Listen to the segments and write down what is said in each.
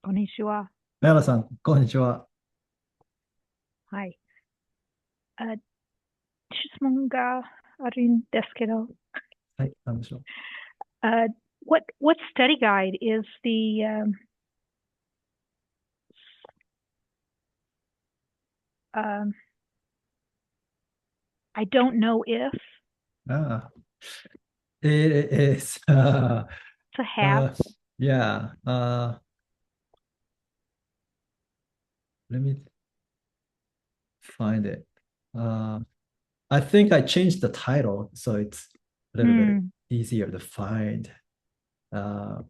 こんにちは。メラさん、こんにちは。はい。あ、質問があるんですけど、はい、なんでしょう。what study guide is the um, I don't know if Ah, it is, to have? yeah, let me find it. Uh, I think I changed the title, so it's a little bit Hmm. easier to find. Uh,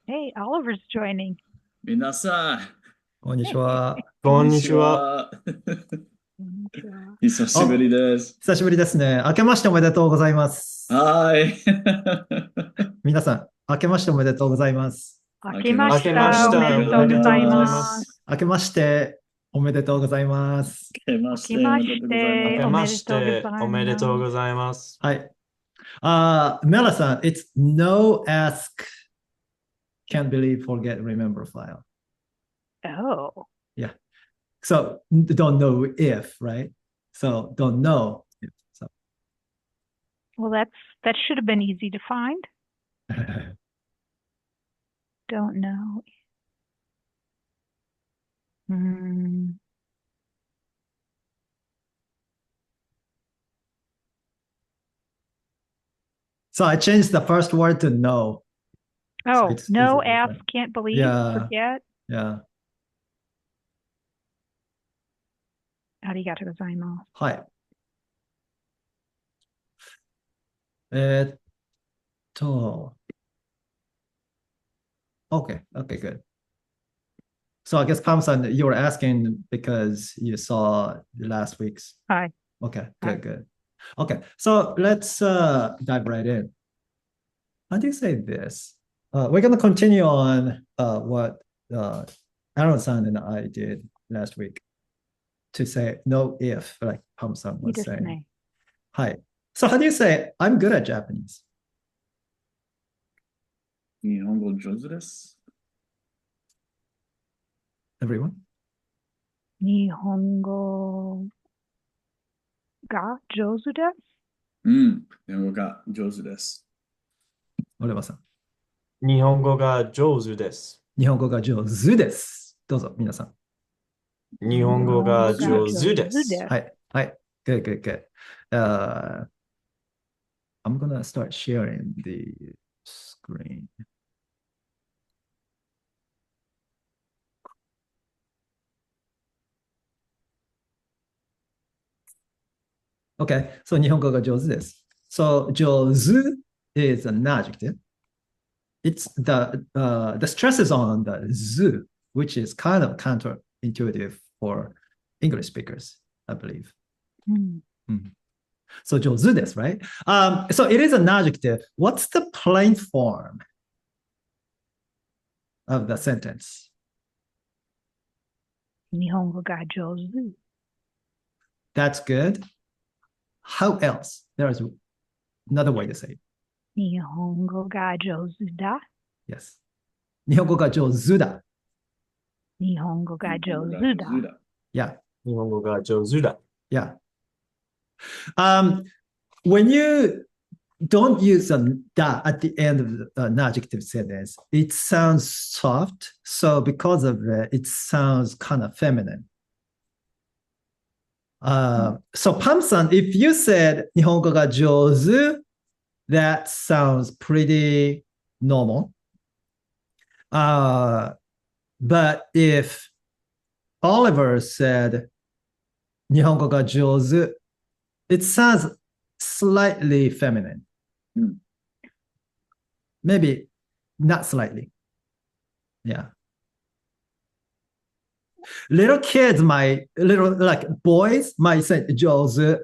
Hey, Oliver's joining. 皆さん、こんにちは。こんにちは。こんにちは。久しぶりです。久しぶりですね。明けましておめでとうございます。はい。皆さん、明けましておめでとうございます。明けまし明けましたおめでとうございまおめでとうございす。ます。明けましておめでとうございます。明けまし明けましておめでとうございて明けまましておめでとうございます。はい。メラさん、it's no ask, can't believe, forget, remember file. Oh, Yeah. So don't know if, right? So don't know. So well, that should have been easy to find. Don't know. Hmm. so I changed the first word to no. So Oh, it's no, easy to ask, find. can't believe, Yeah. forget. Yeah. ありがとうございます。はい。えーっと、Okay. Okay, good. So I guess Pam-san, you were asking because you saw last week's. はい。 Okay, Hi. good, good. Okay, so let's dive right in. How do you say this? We're going to continue on what Aaron-san and I did last week to say no if, like Pam-san いい was です saying. ね。Hi. So how do you say I'm good at Japanese? 日本語上手です。Everyone? 日本語が上手です。うん、日本語が上手です。Oliver-san. 日本語が上手です。日本語が上手です。どうぞ、皆さん。日本語が日本語が上手です。上手です。はい。はい。Good, good, good. I'm gonna start sharing the screen. Okay, so 日本語が上手です。So 上手 is an adjective. It's the stress is on the z, which is kind of counterintuitive for English speakers, I believe. うん。 So 上手です, right? So it is an adjective. What's the plain form of the sentence? 日本語が上手。That's good. How else? There is another way to say it. 日本語が上手だ。Yes. 日本語が上手だ. 日本語が上手だ。 Yeah. 日本語が上手だ。Yeah. When you don't use a da at the end of an adjective sentence, it sounds soft. So because of it, it sounds kind of feminine. So Pam-san, if you said 日本語が上手, that sounds pretty normal. But if Oliver said 日本語が上手, it sounds slightly feminine. Maybe not slightly. Yeah. Little kids might, little like boys might say 上手,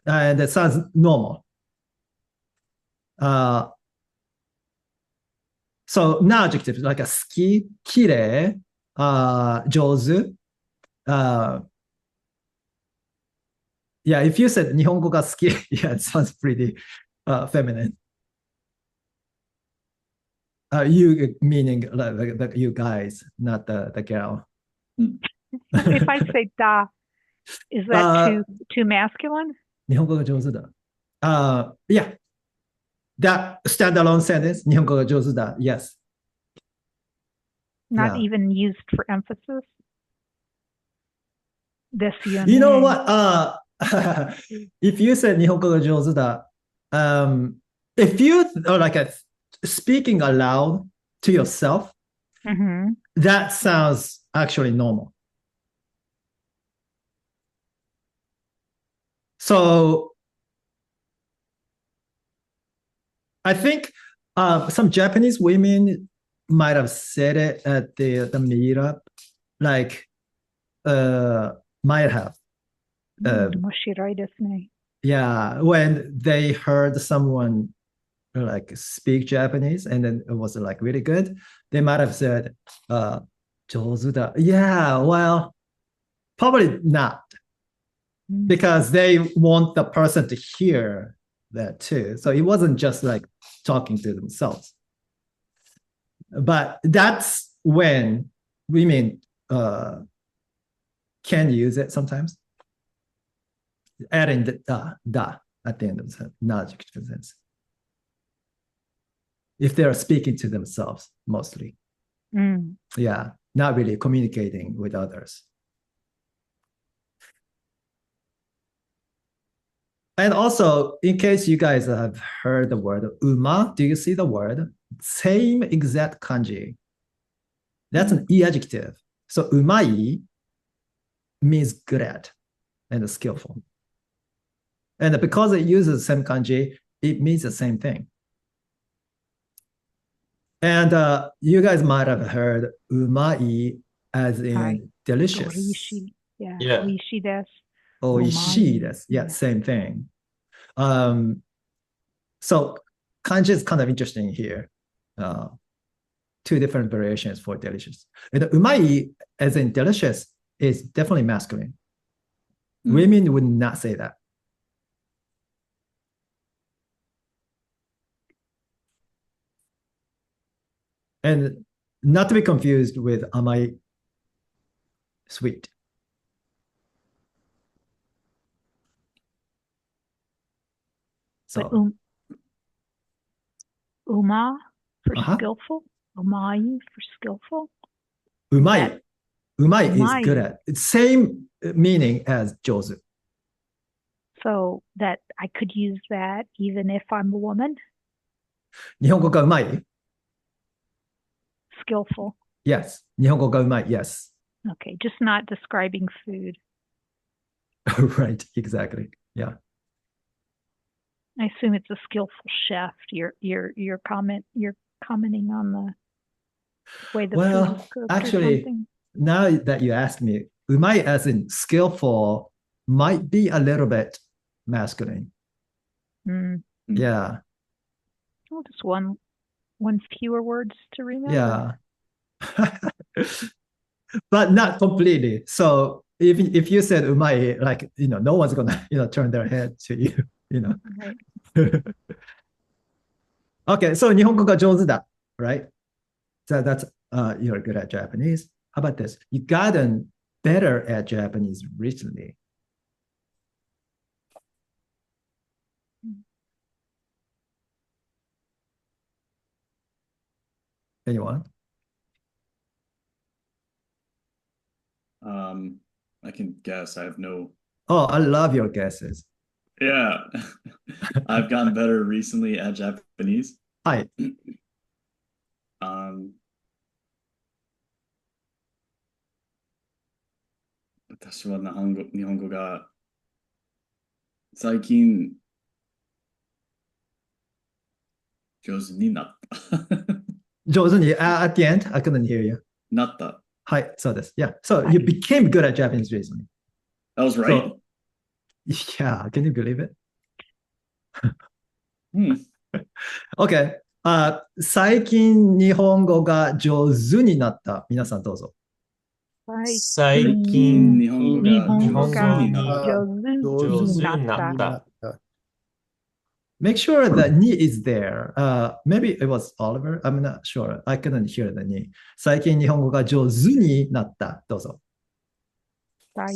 and it sounds normal. So now adjectives like a 好き, 綺麗, 上手. Yeah, if you said 日本語が好き, yeah, it sounds pretty feminine. You meaning like you guys, not the girl. If I say da, is that too masculine? 日本語が上手だ。Yeah. That standalone sentence, 日本語が上手だ。Yes. Not Yeah. even used for emphasis? ですよ You ね。 know what? If you said 日本語が上手だ, if you are like speaking aloud to yourself, Mhm. that sounds actually normal. So I think some Japanese women might have said it at the meetup, like might have. 面白いですね。 Yeah, when they heard someone like speak Japanese and then it was like really good, they might have said, 上手だ. Yeah, well, probably not, because they want the person to hear that too. So it wasn't just like talking to themselves. But that's when women can use it sometimes. Adding the da at the end of the non-adjective sentence. If they're speaking to themselves mostly. Yeah, not really communicating with others. And also, in case you guys have heard the word uma, do you see the word? Same exact kanji. That's an e adjective. So umai means good at and skillful. And because it uses the same kanji, it means the same thing. And you guys might have heard umai as in delicious. Oishi. Yeah. Yeah. Oishi desu. Oishi desu. Yeah, Yeah. same thing. So kanji is kind of interesting here. Two different variations for delicious. And umai as in delicious is definitely masculine. Women would not say that. And not to be confused with amai, sweet. But So uma for Uh-huh. skillful? Umai for skillful? umai. Umai is Umai. good at. It's same meaning as 上手. So that I could use that even if I'm a woman? 日本語がうまい? Skillful. Yes. 日本語がうまい. Yes. Okay, just not describing food. Right. Exactly. Yeah. I assume it's a skillful chef. You're commenting on the way the Well, food is cooked actually, or something. Now that you asked me, うまい as in skillful might be a little bit masculine. Yeah. Well, just one fewer words to remember. Yeah. But not completely. So if you said うまい, like, no one's gonna, turn their head to you, Right. Okay, so 日本語が上手だ, right? So that's you're good at Japanese. How about this? You gotten better at Japanese recently. Anyone? I can guess. I have no. Oh, I love your guesses. Yeah. I've gotten better recently at Japanese. はい。 私は日本語が最近上手になった。上手に, at the end, I couldn't hear you. なった。はい、そうです. Yeah. So you became good at Japanese recently. That was right. So, yeah, can you believe it? Okay. 最近日本語が上手になった皆さんどうぞ。最近日本語が日本語が上手になった。上手になった。Make sure the ni is there. Maybe it was Oliver. I'm not sure. I couldn't hear the ni. 最近日本語が上手になった。どうぞ。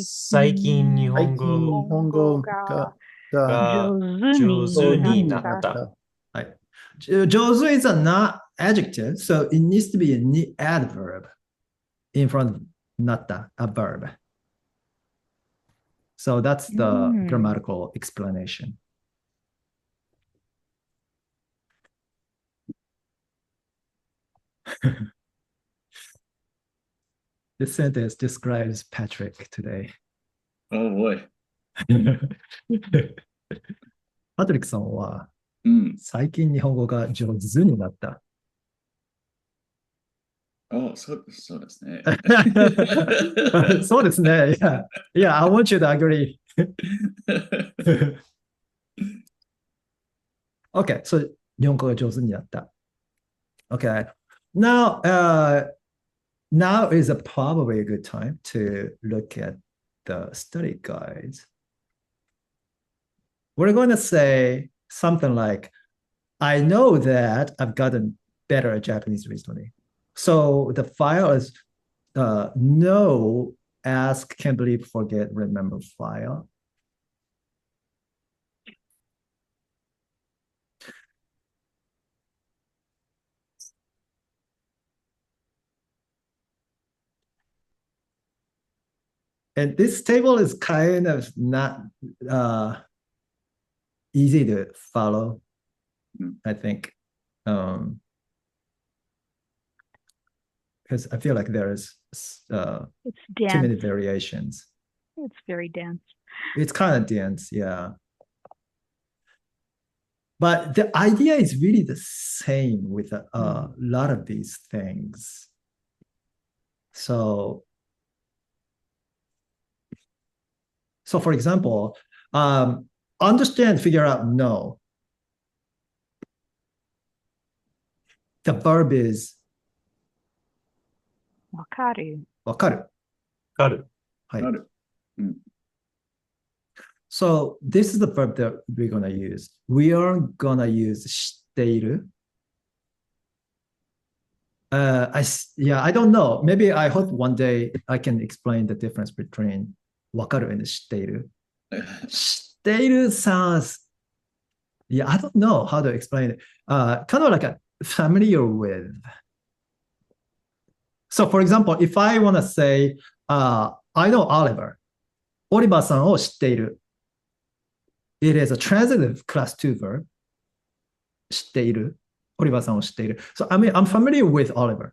最近日本最近日本語がが上手になった。上手になった。はい。上手 is a not adjective, so it needs to be a ni adverb in front of なった a verb. So that's the grammatical explanation. This sentence describes Patrick today. Oh boy. パトリックさんはうん。最近日本語が上手になった。そうですね。そうですね。Yeah, I want you to agree. Okay, so 日本語が上手になった。Okay, now is probably a good time to look at the study guides. We're going to say something like, I know that I've gotten better at Japanese recently. So the file is know, ask, can believe, forget, remember file. And this table is kind of not easy to follow, I think. Because I feel like there's It's too dense. many variations. It's very dense. It's kind of dense, yeah. But the idea is really the same with a lot of these things. So for example, understand, figure out, know. The verb is わかる。わかる。わかる。はい。ある。So this is the verb that we're going to use. We are going to use 知っている. I don't know. Maybe I hope one day I can explain the difference between わかる and 知っている. 知っている sounds, I don't know how to explain it. Kind of like a familiar with. So for example, if I want to say, I know Oliver. オリバーさんを知っている. It is a transitive class 2 verb. 知っている. オリバーさんを知っている. So I mean, I'm familiar with Oliver.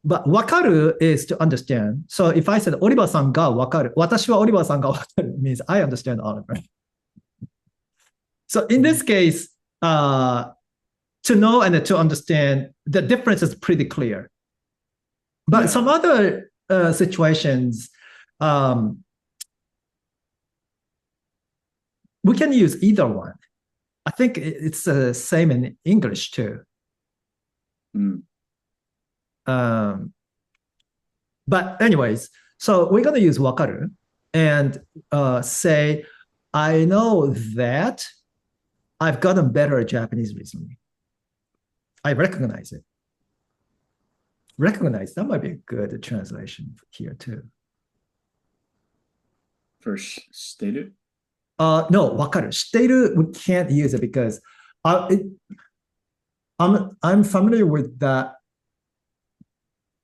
But わかる is to understand. So if I said オリバーさんがわかる. 私はオリバーさんがわかる means I understand Oliver. So in this case, to know and to understand, the difference is pretty clear. But some other situations, we can use either one. I think it's the same in English too. But anyways, so we're going to use わかる and say, I know that I've gotten better at Japanese recently. I recognize it. Recognize, that might be a good translation here too. For 知ってる? No, わかる. 知っている, we can't use it because I'm familiar with that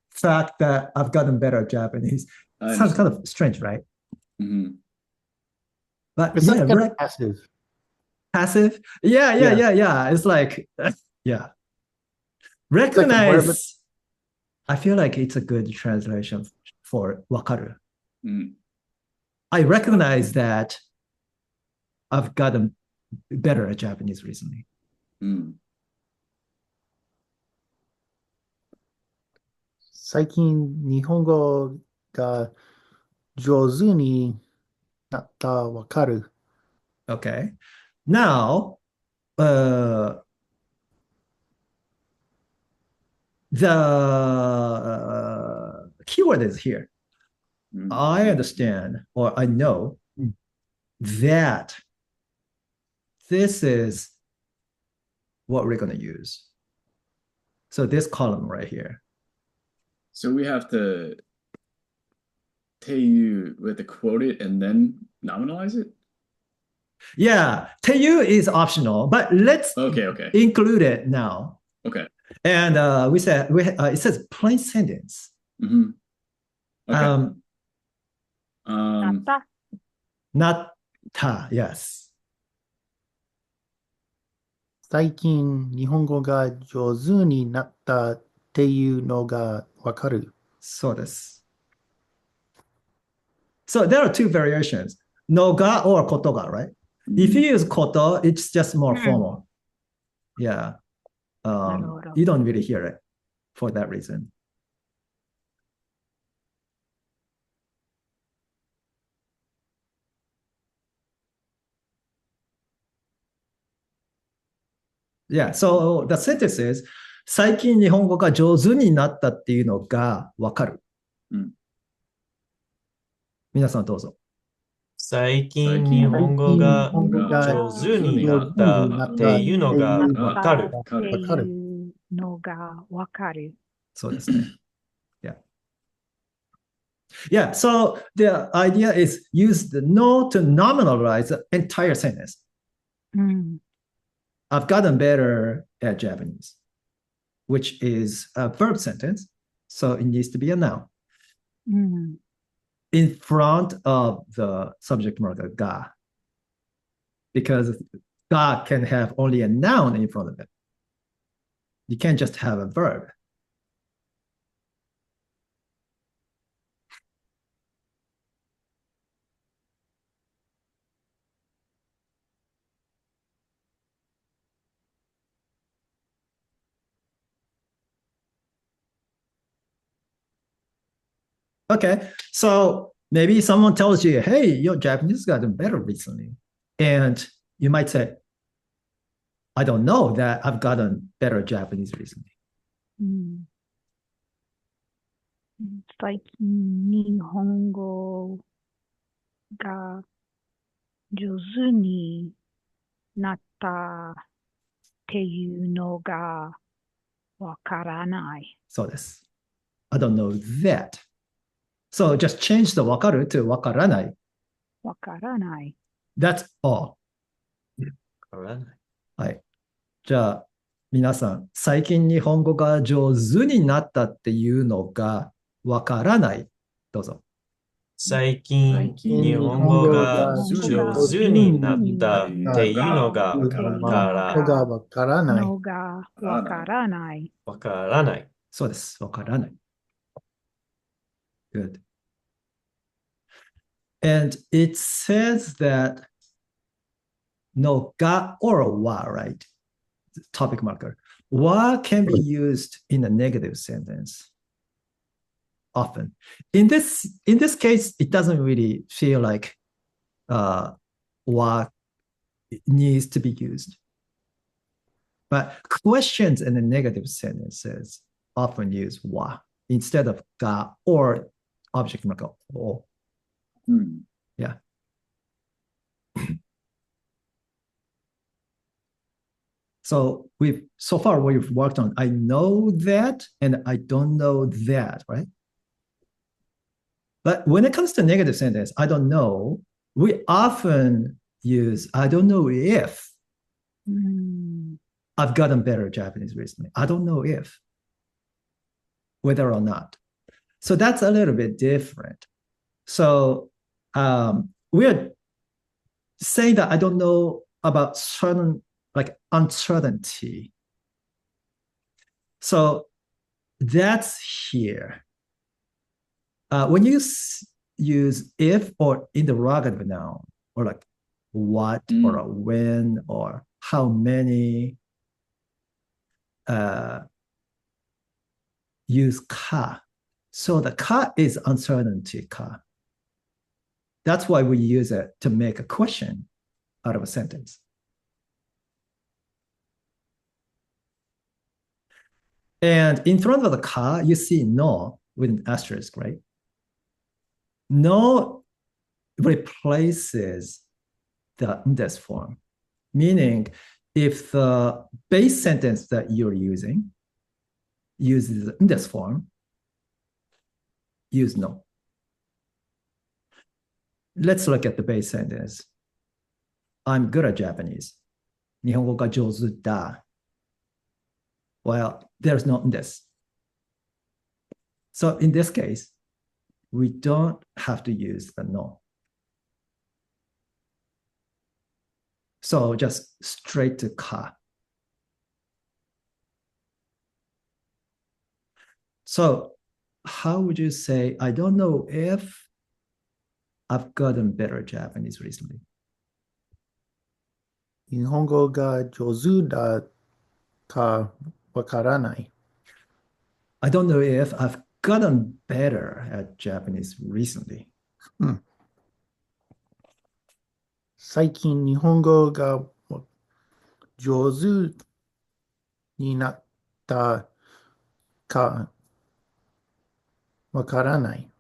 fact that I've gotten better at Japanese. Sounds kind of strange, right? But It's yeah, like passive. Passive? Yeah. It's like, yeah. Recognize. Like I feel like it's a good translation for わかる. Mm. I recognize that I've gotten better at Japanese recently. Mm. 最近日本語が上手になったわかる。Okay. Now, the keyword is here. Mm. I understand or I know that this is what we're going to use. So this column right here. So we have to Teiyu with the quoted and then nominalize it? Yeah, Teiyu is optional, but let's Okay. include it now. Okay. And we said it says plain sentence. Mm-hmm. Okay. Natta. Not ta, yes. 最近日本語が上手になったっていうのがわかる。そうです。So there are two variations, no ga or koto ga, right? If you use koto, it's just more formal. Yeah. なるほど。 You don't really hear it for that reason. Yeah, so the sentence is 最近日本語が上手になったっていうのがわかる。皆さんどうぞ。最近日本語が上手になったっていうのがわかる。っていうのがわかる。そうですね。Yeah. Yeah, so the idea is use the no to nominalize the entire sentence. うん。 I've gotten better at Japanese, which is a verb sentence. So it needs to be a noun うん。 in front of the subject marker ga. Because ga can have only a noun in front of it. You can't just have a verb. Okay, so maybe someone tells you, hey, your Japanese gotten better recently. And you might say, I don't know that I've gotten better Japanese recently. うん。最近日本語が上手になったっていうのがわからない。そうです。I don't know that. So just change the わかる to わからない。わからない。 That's all. わからない。はい。じゃあ、皆さん、最近日本語が上手になったっていうのがわからない。どうぞ。最近日本語が上手になったっていうのがわからない。のがわからない。わからない。そうです。わからない。Good. And it says that no ga or wa, right? Topic marker. Wa can be used in a negative sentence often. In this case, it doesn't really feel like wa needs to be used. But questions in the negative sentences often use wa instead of ga or object marker o. Yeah. So far we've worked on I know that and I don't know that, right? But when it comes to negative sentence, I don't know, we often use I don't know if I've gotten better Japanese recently. I don't know if, whether or not. So that's a little bit different. So we're saying that I don't know about certain like uncertainty. So that's here. When you use if or interrogative noun or like what or when or how many, use ka. So the ka is uncertainty ka. That's why we use it to make a question out of a sentence. And in front of the ka, you see no with an asterisk, right? No replaces the index form, meaning if the base sentence that you're using uses in this form, use no. Let's look at the base sentence. I'm good at Japanese. 日本語が上手だ. Well, there's no this. So in this case, we don't have to use the no. So just straight to ka. So how would you say, I don't know if I've gotten better Japanese recently? 日本語が上手だかわからない。I don't know if I've gotten better at Japanese recently. 最近日本語が上手になったかわからない。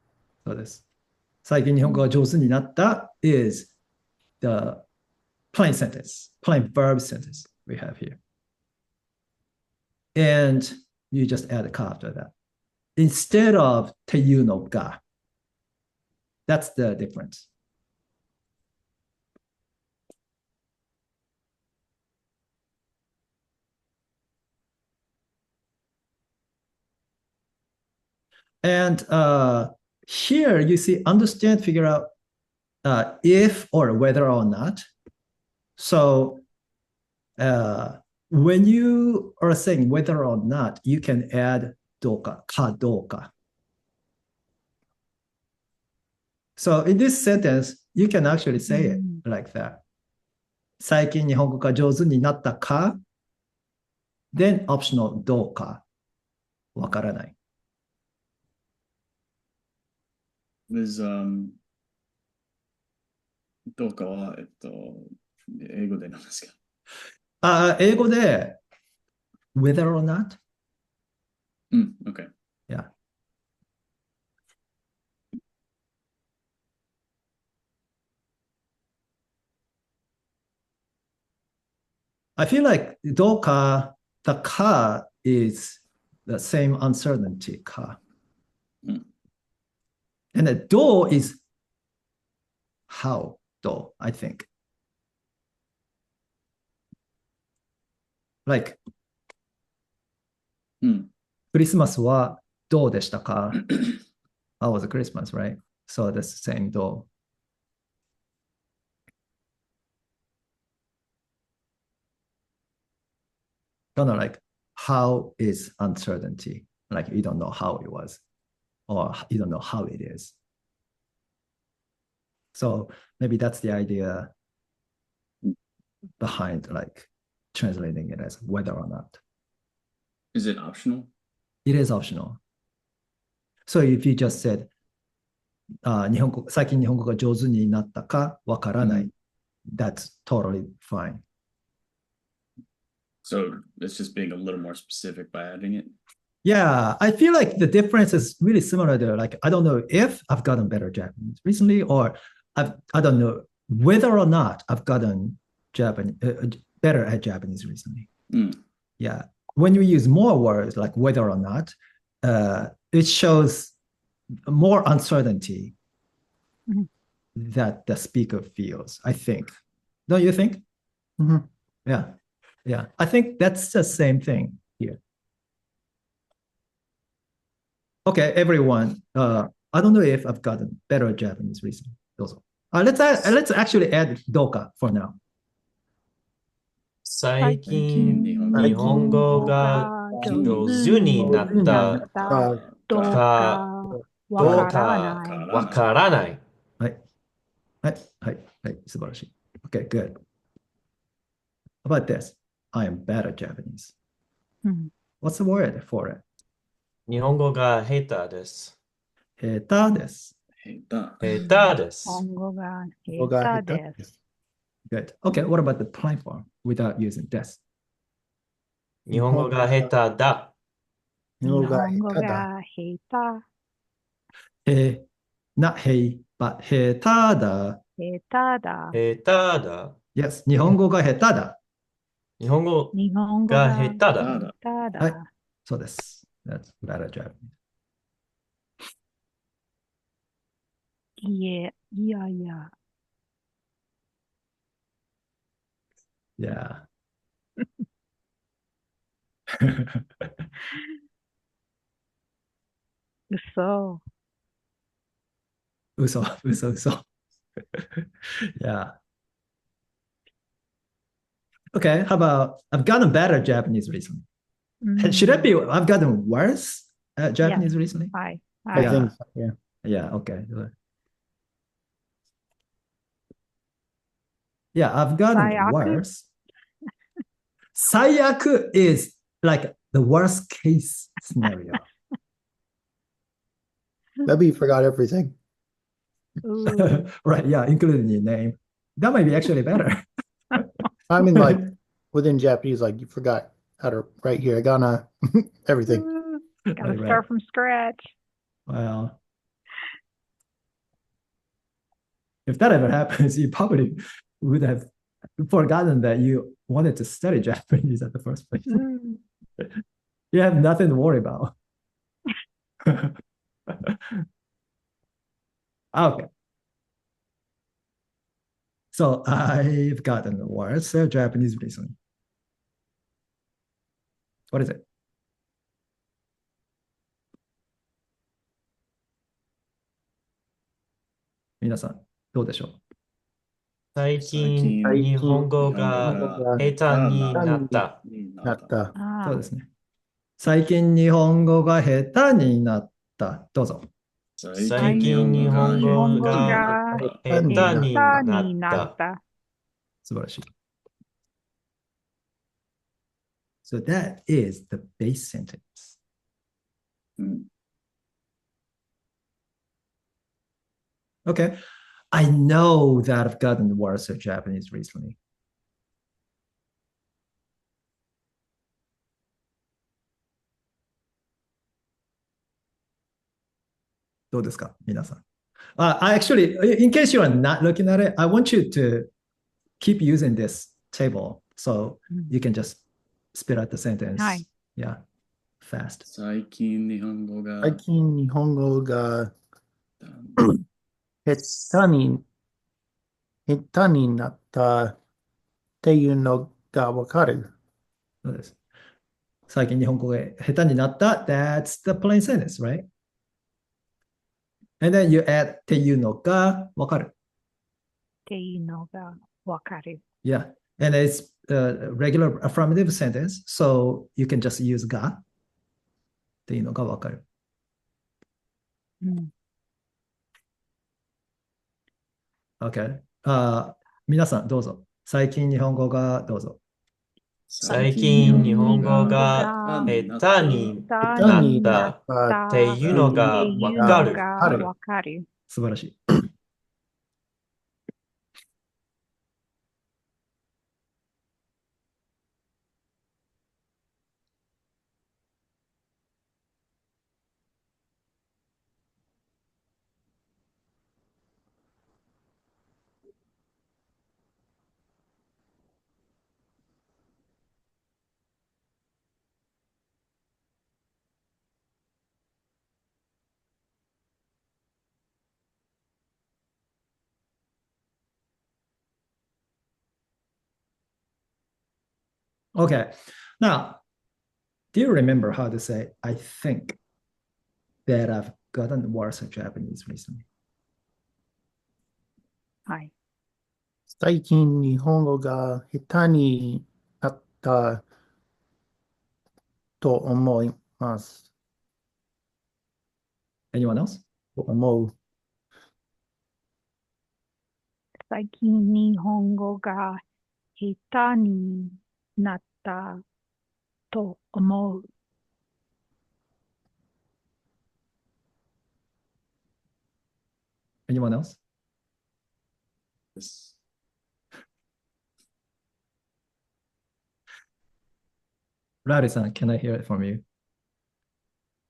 そうです。最近日本語が上手になった is the plain sentence, plain verb sentence we have here. And you just add a ka after that. Instead of っていうのが. That's the difference. And here you see understand, figure out if or whether or not. So when you are saying whether or not, you can add どうか, かどうか. So in this sentence, you can actually say it like that. 最近日本語が上手になったか? Then optional どうかわからない. Was どうかは、英語で何ですか？英語で whether or not? Okay. Yeah. I feel like どうか, the ka is the same uncertainty ka. And the do is how, do, I think. Like, クリスマスはどうでしたか? How was Christmas, right? So that's the same どう. Kind of like, how is uncertainty? Like, you don't know how it was, or you don't know how it is. So maybe that's the idea behind like translating it as whether or not. Is it optional? It is optional. So if you just said, 最近日本語が上手になったかわからない, that's totally fine. So it's just being a little more specific by adding it? Yeah, I feel like the difference is really similar to like, I don't know if I've gotten better Japanese recently, or I don't know whether or not I've gotten better at Japanese recently. Yeah, when you use more words like whether or not, it shows more uncertainty that the speaker feels, I think. Don't you think? Yeah, yeah. I think that's the same thing here. Okay, everyone. I don't know if I've gotten better at Japanese recently. Also, let's actually add どうか for now. 最近日本語が上手になったかどうかわからない。はい。はい。はい。はい。素晴らしい。Okay, good. How about this? I am bad at Japanese. What's the word for it? 日本語が下手です。下手です。下手です。日本語が下手です。Good. Okay, what about the plain form without using this? 日本語が下手だ。日本語が下手。not hey, but 下手だ。手だ。下手だ。Yes, 日本語が下手だ。日本語日本語がが下手だ。ただ、たはいだ、そうです。That's better Japanese. いえ、いやいや、Yeah. 嘘。嘘。Yeah. Okay, how about I've gotten better at Japanese recently. Should I be I've gotten worse at Japanese recently? はい。I はい。 think so, yeah. Yeah, okay. Yeah, I've gotten 最悪 worse. 最悪 is like the worst case scenario. Maybe you forgot everything. Right, yeah, including your name. That might be actually better. I mean, like within Japanese, like you forgot how to write hiragana, everything. Gotta Right. start from scratch. Well, if that ever happens, you probably would have forgotten that you wanted to study Japanese at the first place. You have nothing to worry about. Okay. So I've gotten worse at Japanese recently. What is it? 皆さん、どうでしょう？最近、最日本語が下手になった。なった。そうですね。最近日本語が下手になった。どうぞ。最近日本語が下手になった。素晴らしい。So that is the base sentence. Okay. I know that I've gotten worse at Japanese recently. どうですか皆さん。Actually, in case you are not looking at it, I want you to keep using this table so you can just spit out the sentence. はい。Yeah, fast. 最近日本語が最近日本語が下手になったっていうのがわかる。そうです。最近日本語が下手になった。That's the plain sentence, right? And then you add っていうのがわかる。っていうのがわかる。Yeah, and it's a regular affirmative sentence, so you can just use がっていうのがわかる。Okay. 皆さんどうぞ。最近日本語がどうぞ。最近日本語が下手になったっていうのがわかる。素晴らしい。Okay. Now, do you remember how to say, I think that I've gotten worse at Japanese recently? はい。最近日本語が下手になったと思います。Anyone else? 思う。最近日本語が下手になったと思う。Anyone else? Rari-san, can I hear it from you?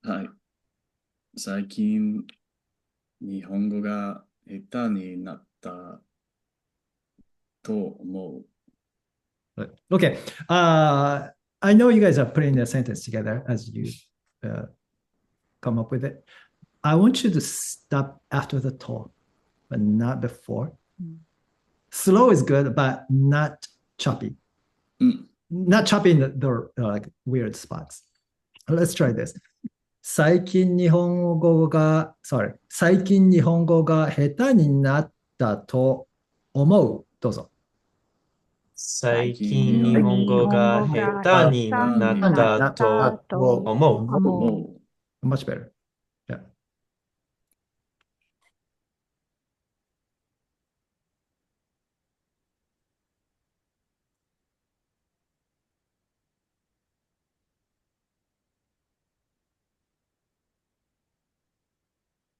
はい。最近日本語が下手になったと思う。Okay. I know you guys are putting the sentence together as you come up with it. I want you to stop after the to, but not before. Slow is good, but not choppy. Not choppy in the like weird spots. Let's try this. 最近日本語が下手になったと思う。どうぞ。最近日本語が下手になったと思う。Much better. Yeah.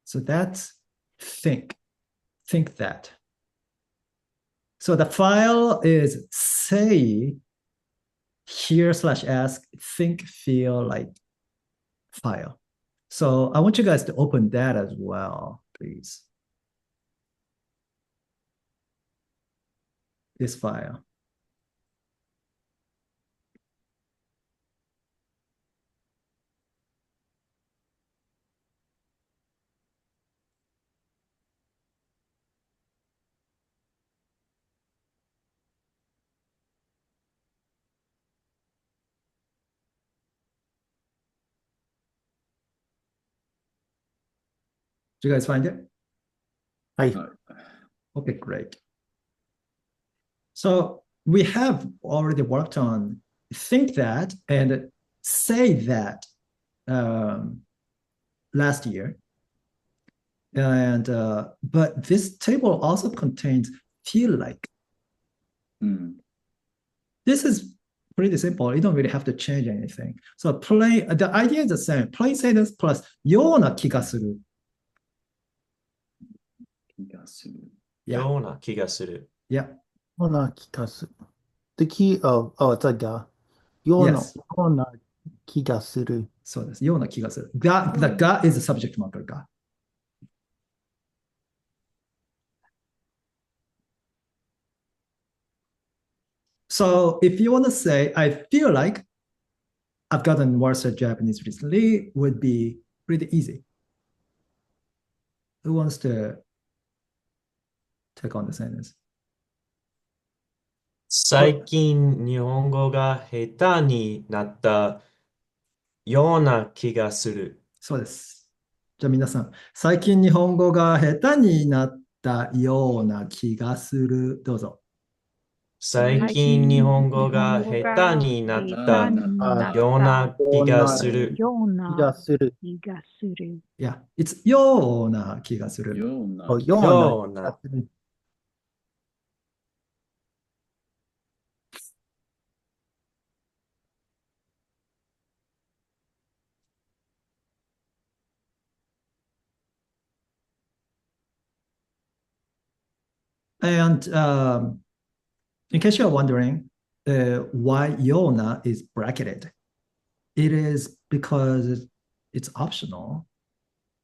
So that's think. Think that. So the file is say here / ask think feel like file. So I want you guys to open that as well, please. This file. Did you guys find it? Hi. Okay, great. So we have already worked on think that and say that last year. And but this table also contains feel like. This is pretty simple. You don't really have to change anything. So the idea is the same. Plain sentence plus ような気がする。ような気がする。Yeah. ような気がする。The key of, it's a ga. ような気がする。そうです。ような気がする。The ga is the subject marker ga. So if you want to say, I feel like I've gotten worse at Japanese recently, would be pretty easy. Who wants to take on the sentence? 最近日本語が下手になったような気がする。そうです。じゃあ皆さん、最近日本語が下手になったような気がする。どうぞ。最近日本語が下手になったような気がする。気がする。いや、it's ような気がする。ような気がする。And in case you're wondering why Yona is bracketed, it is because it's optional.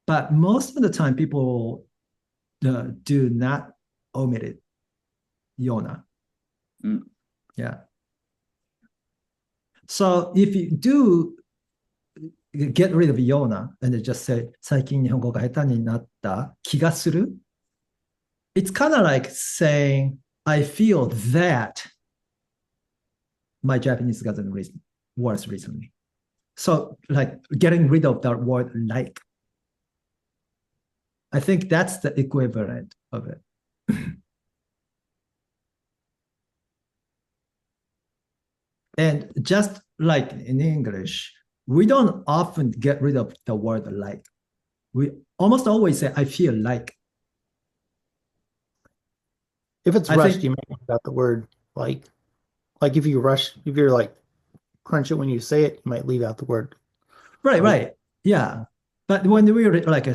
But most of the time, people do not omit it. Yona. Yeah. So if you do get rid of Yona and just say 最近日本語が下手になった気がする, it's kind of like saying I feel that my Japanese gotten worse recently. So like getting rid of that word like. I think that's the equivalent of it. And just like in English, we don't often get rid of the word like. We almost always say, I feel like. If it's rushed, you might leave out the word like. Like if you're like crunch it when you say it, you might leave out the word. Right. Yeah. But when we're like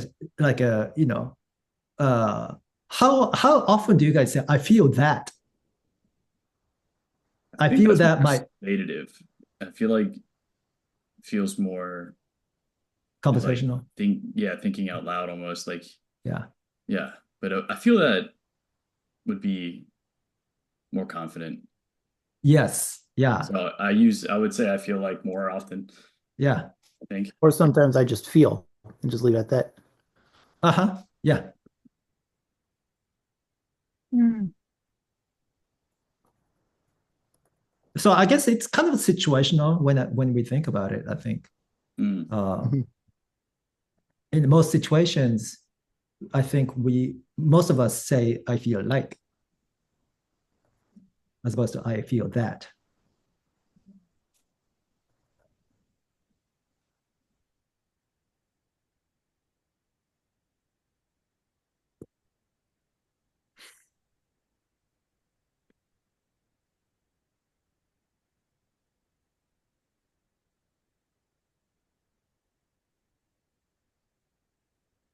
how often do you guys say, I feel that? I feel that my meditative. I feel like it feels more conversational. Like, thinking out loud almost like yeah. But I feel that would be more confident. Yes. Yeah. So I would say I feel like more often, Yeah. I think. Or sometimes I just feel and just leave it at that. Uh-huh. Yeah. Mm. So I guess it's kind of situational when we think about it, I think. Mm. Mhm. In most situations, I think most of us say I feel like as opposed to I feel that.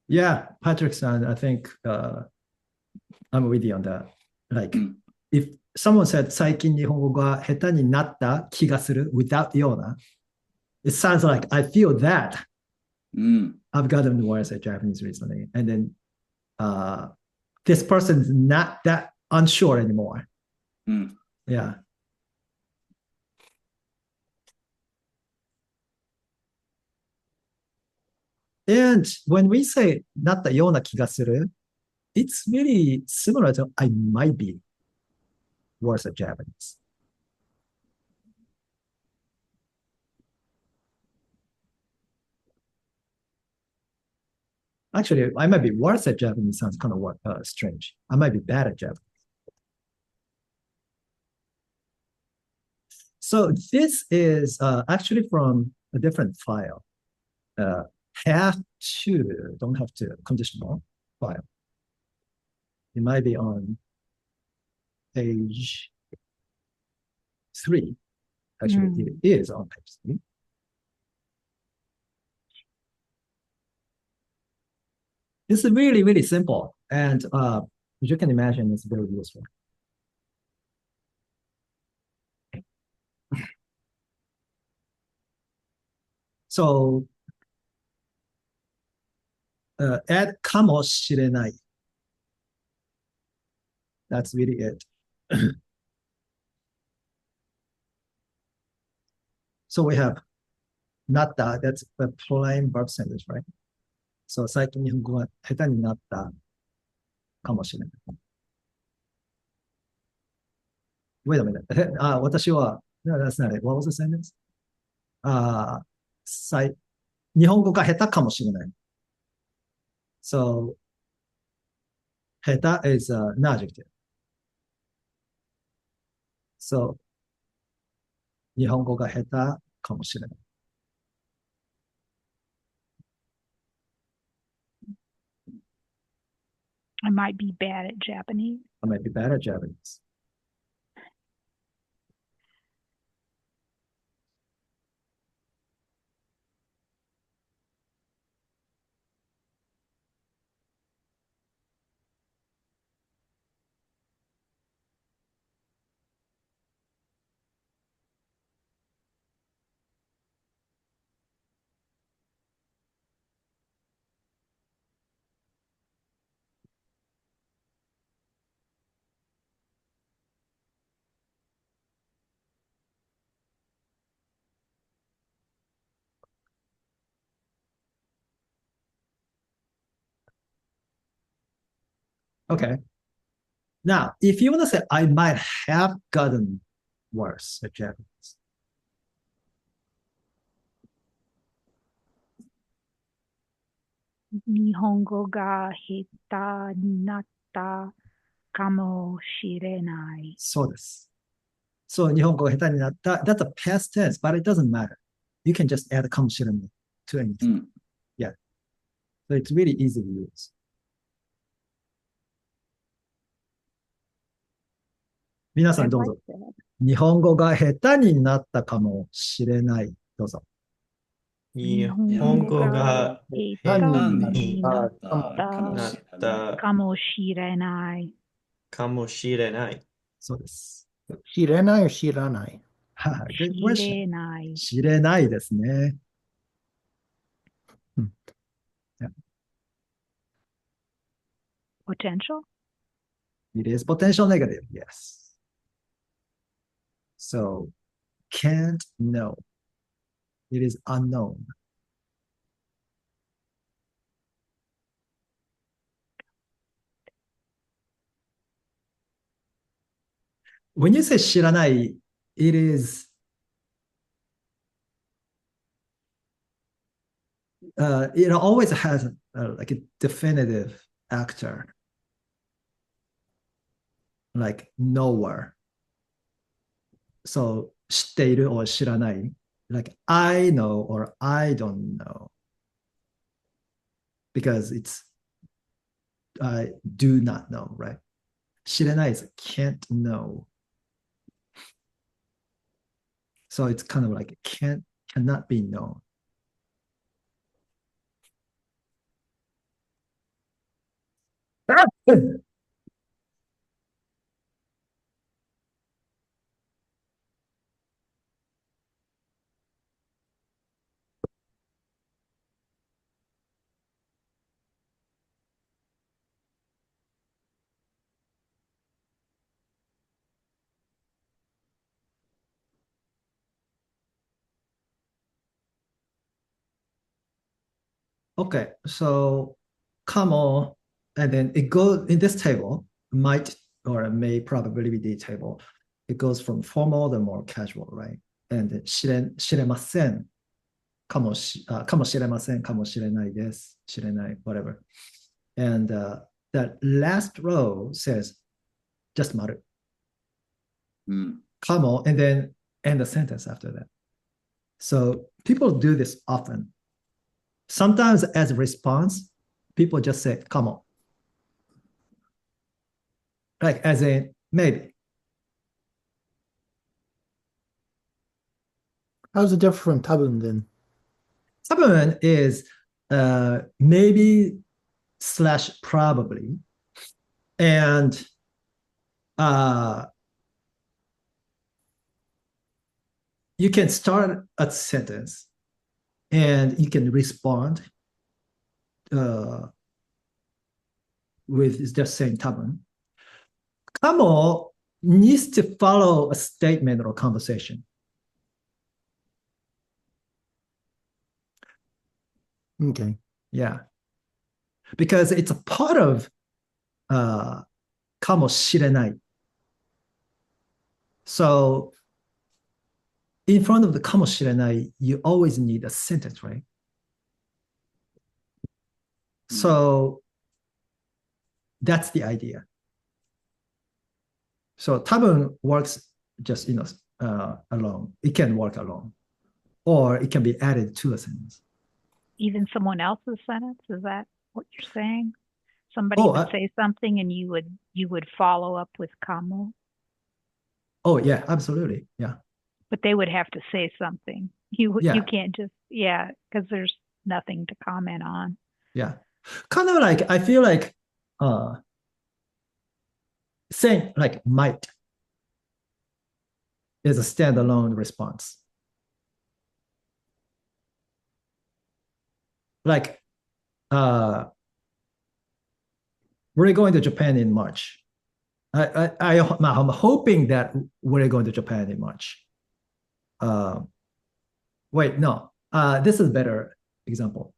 Yeah, Patrick-san, I think I'm with you on that. Like, Mm. if someone said 最近日本語が下手になった気がする without ような it sounds like I feel that Mm. I've gotten worse at Japanese recently. And then this person's not that unsure anymore. Mm. Yeah. And when we say なったような気がする it's really similar to I might be worse at Japanese. Actually, I might be worse at Japanese sounds kind of strange. I might be bad at Japanese. So this is actually from a different file. Have to, don't have to, conditional file. It might be on page 3. Actually, it is on page 3. It's really, really simple. And as you can imagine, it's very useful. So add かもしれない. That's really it. So we have なった that's a plain verb sentence, right? So 最近日本語が下手になったかもしれない。Wait a minute. 私は、no, that's not it. What was the sentence? あ日本語が下手かもしれない。So 下手 is an adjective. So 日本語が下手かもしれない。I might be bad at Japanese. I might be bad at Japanese. Okay. Now, if you want to say, I might have gotten worse at Japanese. 日本語が下手になったかもしれない。そうです。So 日本語が下手になった that's a past tense, but it doesn't matter. You can just add かもしれない to anything. Mm. Yeah. So it's really easy to use. 皆さ I んどう like ぞ。 that. 日本語が下手になったかもしれない。どうぞ。日本語が下手にになっかもしれなない。ったかもしれない。かもしれない。そうです。知れない or 知らない Good 知 question. れない。知れないですね。Potential? It is potential negative, yes. So can't know. It is unknown. When you say 知らない, it is it always has like a definitive actor, like nowhere. So 知っている or 知らない, like I know or I don't know, because it's I do not know, right? 知らない is can't know. So it's kind of like cannot be known. Okay, so come on, and then it goes in this table, might or may probability table. It goes from formal to more casual, right? And 知れません、かもしれません、かもしれないです、知れない, whatever. And that last row says just 丸。かも, and then end the sentence after that. So people do this often. Sometimes as a response, people just say, come on. Like as in, maybe. How's it different from tabun then? Tabun is maybe / probably. And you can start a sentence and you can respond with just saying tabun. Kamo needs to follow a statement or conversation. Okay. Yeah. Because it's a part of かもしれない. So in front of the かもしれない, you always need a sentence, right? So that's the idea. So 多分 works just, alone. It can work alone. Or it can be added to a sentence. Even someone else's sentence? Is that what you're saying? Somebody would say something and you would follow up with kamo? Oh, yeah, absolutely. Yeah. But they would have to say something. You can't just, because there's nothing to comment on. Yeah. Kind of like, I feel like saying like might is a standalone response. Like, we're going to Japan in March. I'm hoping that we're going to Japan in March. Wait, no. This is a better example.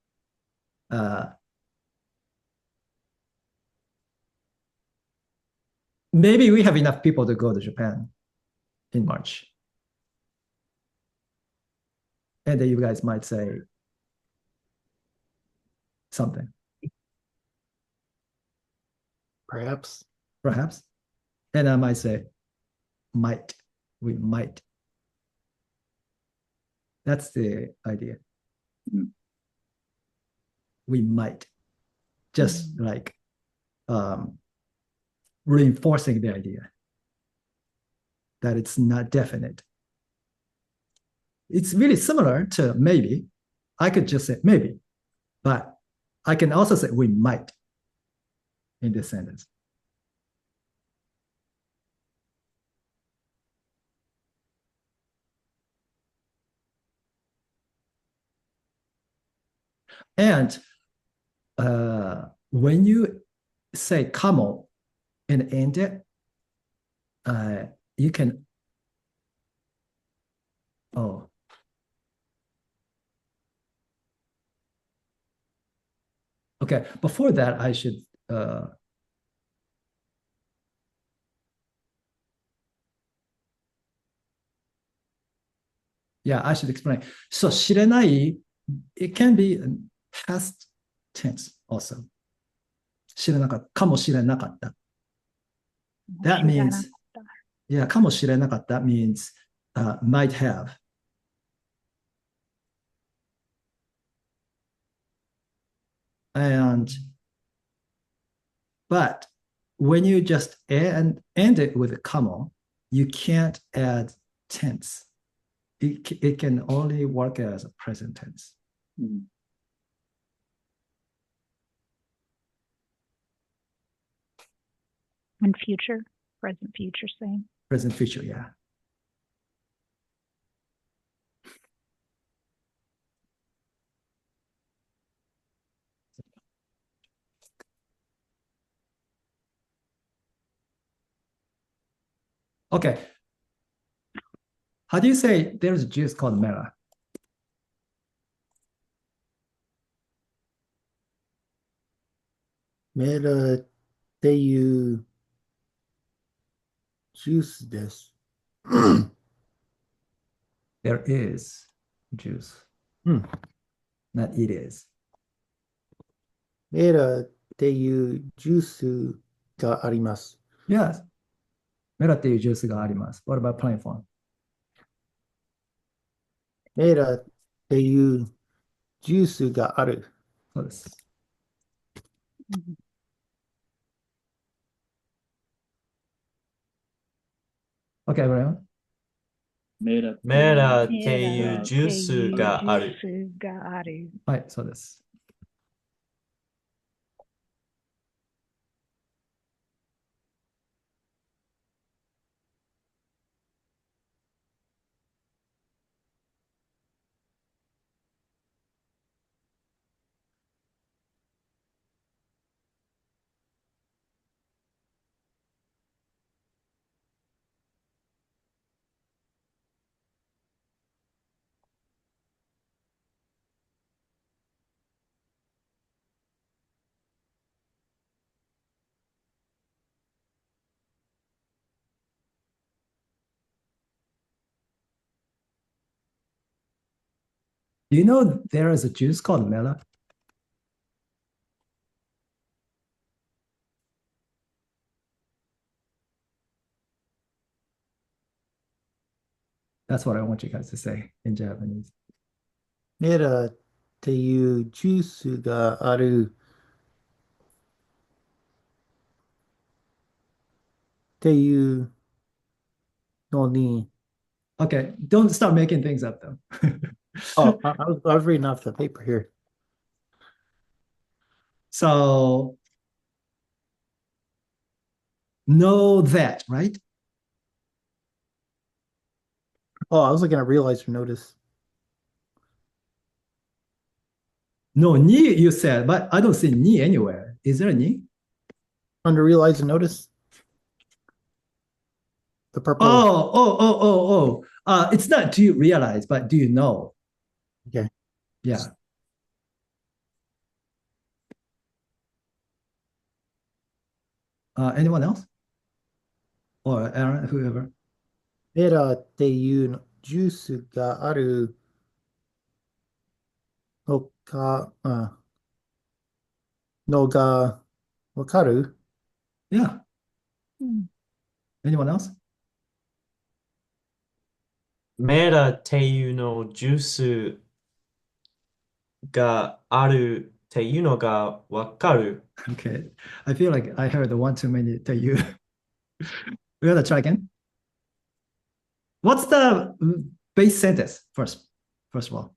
Maybe we have enough people to go to Japan in March. And then you guys might say something. Perhaps. And I might say, we might. That's the idea. We might. Just like reinforcing the idea that it's not definite. It's really similar to maybe. I could just say maybe, but I can also say we might in this sentence. And when you say kamo and end it, you can Oh. Okay, before that, I should yeah, I should explain. So 知れない it can be past tense also. 知らなかった、かもしれなかった。That means, yeah, かもしれなかった means might have. And but when you just end it with a comma, you can't add tense. It can only work as a present tense. And future, present, future, same. Present, future, yeah. Okay. How do you say there's a juice called Mera? メラっていうジュースです。There is juice. Not it is. メラっていうジュースがあります。Yes. メラっていうジュースがあります。What about plain form? メラっていうジュースがある。そうです。Okay, everyone. メラっていうジュースがある。はい、そうです。Do you know there is a juice called Mela? That's what I want you guys to say in Japanese. メラっていうジュースがあるっていうのに。Okay, don't start making things up though. Oh, I was reading off the paper here. So know that, right? Oh, I was looking at realize or notice. No, ni you said, but I don't see ni anywhere. Is there a ni? Under realize and notice? The purple. It's not do you realize, but do you know? Okay. Yeah. Anyone else? Or Aaron, whoever? メラっていうジュースがあるのか、のがわかる？ Yeah. Anyone else? メラっていうのジュースがあるっていうのがわかる。Okay. I feel like I heard the one too many to you. We gotta try again. What's the base sentence first of all?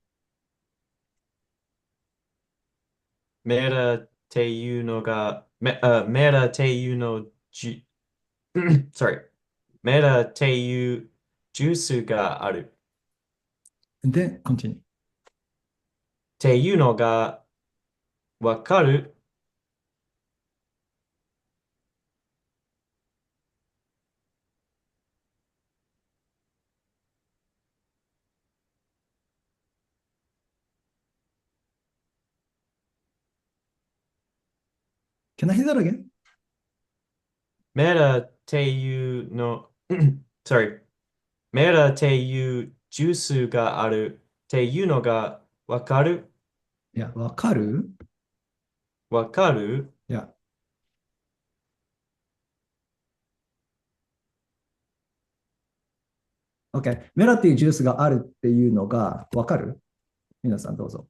メラっていうのが、メラっていうのジュ、sorry。メラっていうジュースがある。And then continue. っていうのがわかる。Can I hear that again? メラっていうの、sorry。メラっていうジュースがあるっていうのがわかる Yeah, わかるわかる Yeah. OK。メラっていうジュースがあるっていうのがわかる皆さんどうぞ。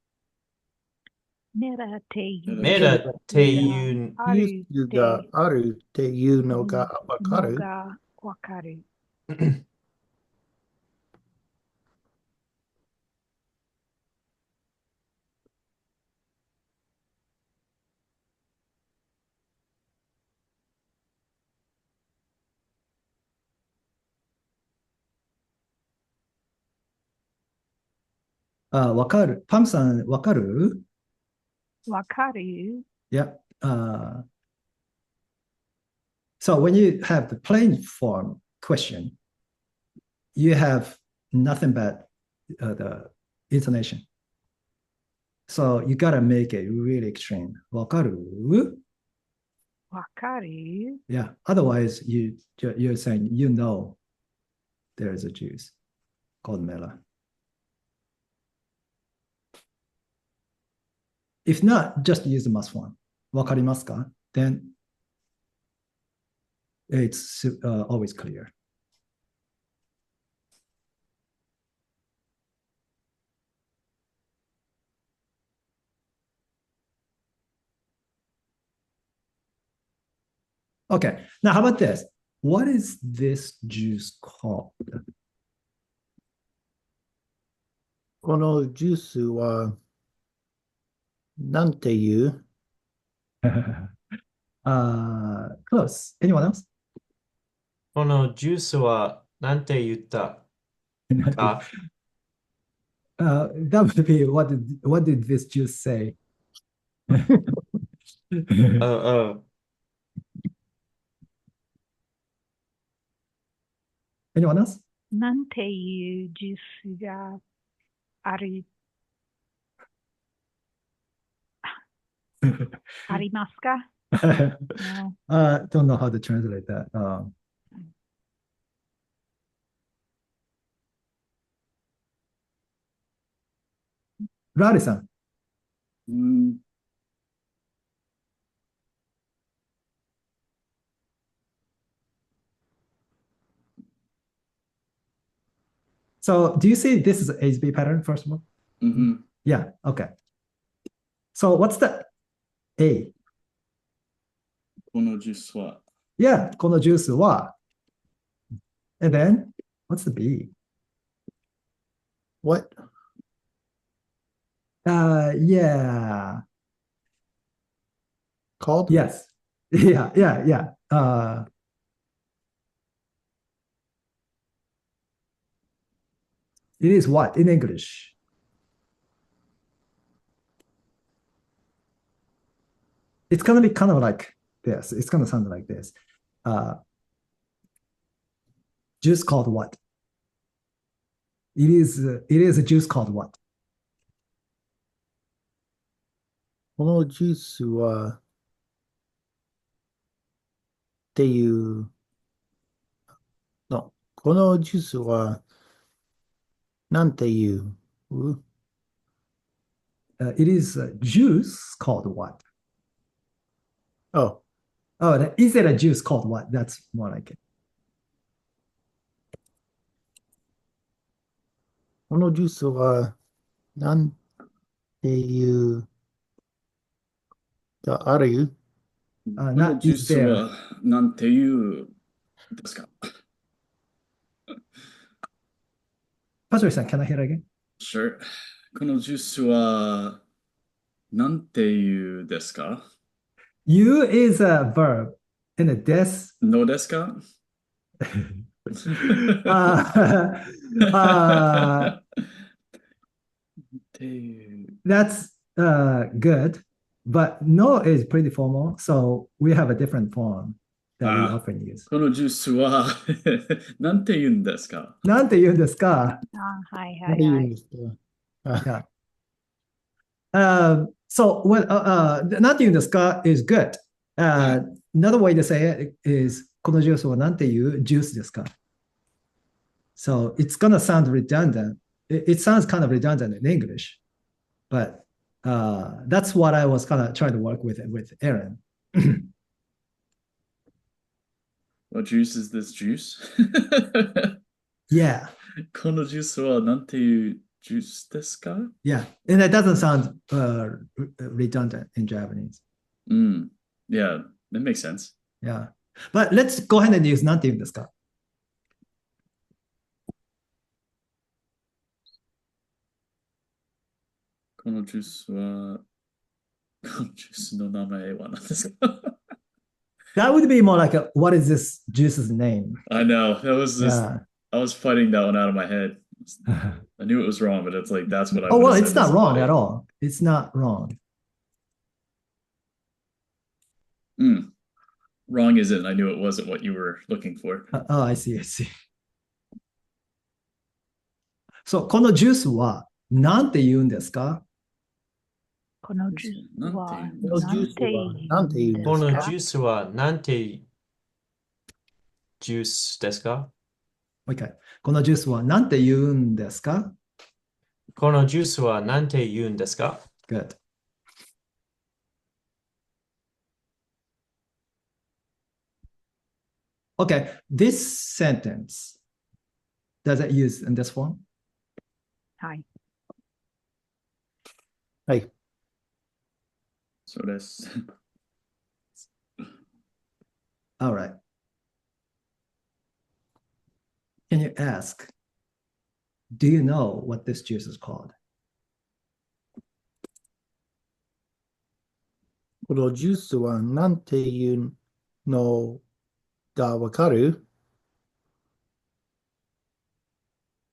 メラっていうメラっていうあるジュースがあるっていうのがわかる。のがわかる。わかる。パムさん、わかるわかる Yeah. So when you have the plain form question, you have nothing but the intonation. So you gotta make it really extreme. わかるわかる Yeah. Otherwise, you're saying you know there is a juice called melon. If not, just use the must one. わかりますか Then it's always clear. Okay. Now, how about this? What is this juice called? このジュースはなんていう Close. Anyone else? このジュースはなんて言ったか That would be what did this juice say? あ Anyone else? なんていうジュースがあるありますか No. Don't know how to translate that. Rari-san. うん。 So do you see this is an ASB pattern, first of all? うん。 Yeah, okay. So what's the A? このジュースは、 Yeah, このジュースは And then, what's the B? What? Yeah. Called? Yes. Yeah. It is what in English? It's gonna be kind of like this. It's gonna sound like this. Juice called what? It is a juice called what? このジュースはっていうの。このジュースはなんていう It is a juice called what? Oh, Is it a juice called what? That's more like it. このジュースはなんていうがあるこの Not ジュー is ス there. はなんていうですか Patrick-san, can I hear again? Sure. このジュースはなんていうですか You is a verb and a des. のですか っていう That's good, but no is pretty formal, so we have a different form that we Ah. often use. このジュースはなんて言うんですかなんて言うんですか？はいなんて言うんはいはい。ですか So, なんて言うんですか is good. Another way to say it is このジュースは何ていうジュースですか? So it's gonna sound redundant. It sounds kind of redundant in English, but that's what I was kind of trying to work with Aaron. What juice is this juice? Yeah, このジュースはなんていうジュースですか? yeah, and that doesn't sound redundant in Japanese. Yeah, that makes sense. Yeah, but let's go ahead and use なんて言うんですか? このジュースは、このジュースの名前は何ですか? That would be more like what is this juice's name? I know. That was just, Yeah. I was fighting that one out of my head. I knew it was wrong, but it's like that's what I Oh, would well, have it's said not to wrong somebody. at all. It's not wrong. Wrong isn't. I knew it wasn't what you were looking for. Oh, I see, I see. そう、このジュースは何て言うんですか? このジュースはなんてこのジュースはなんて言うんですか? このジュースはなんてジュースですか? Okay. このジュースは何て言うんですか? このジュースはなんて言うんですか? Good. Okay, this sentence, does it use in this form? はい。はい。そうです。All right. Can you ask, do you know what this juice is called? このジュースはなんていうのがわかる?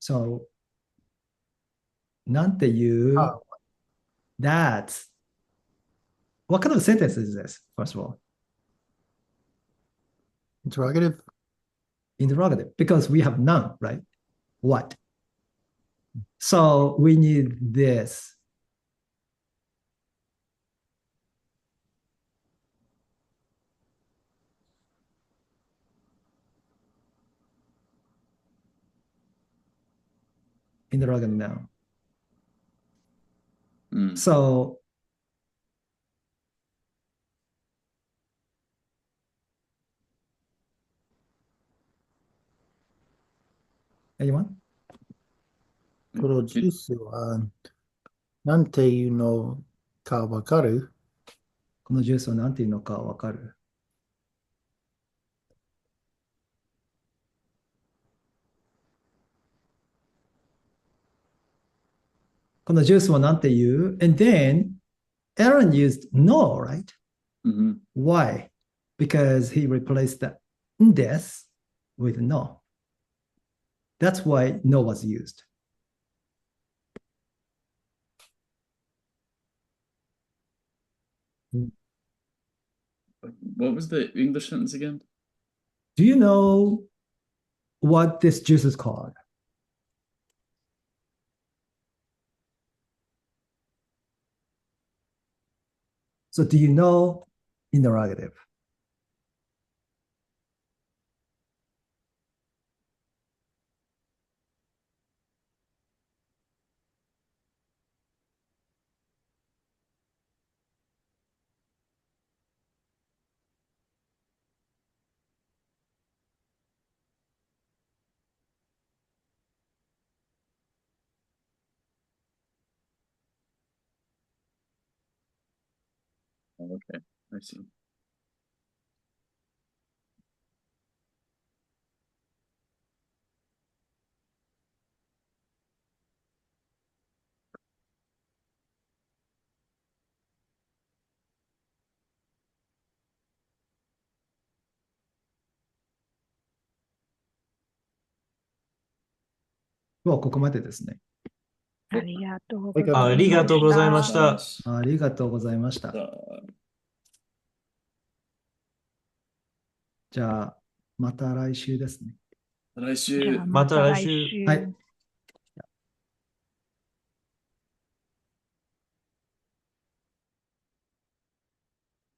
So, なんていう that's what kind of sentence is this, first of all? Interrogative? Interrogative, because we have none, right? What? So we need this. Interrogative now. So anyone? このジュースはなんていうのかわかる? このジュースは何ていうのかわかる? このジュースは何ていう? And then Aaron used no, right? Why? Because he replaced the des with no. That's why no was used. What was the English sentence again? Do you know what this juice is called? So do you know interrogative? Oh, okay, I see. Well, ここまでですね。ありがとうごありがとうございました。ありがとうございました。じゃあ、また来週ですね。来週。また来週。はい。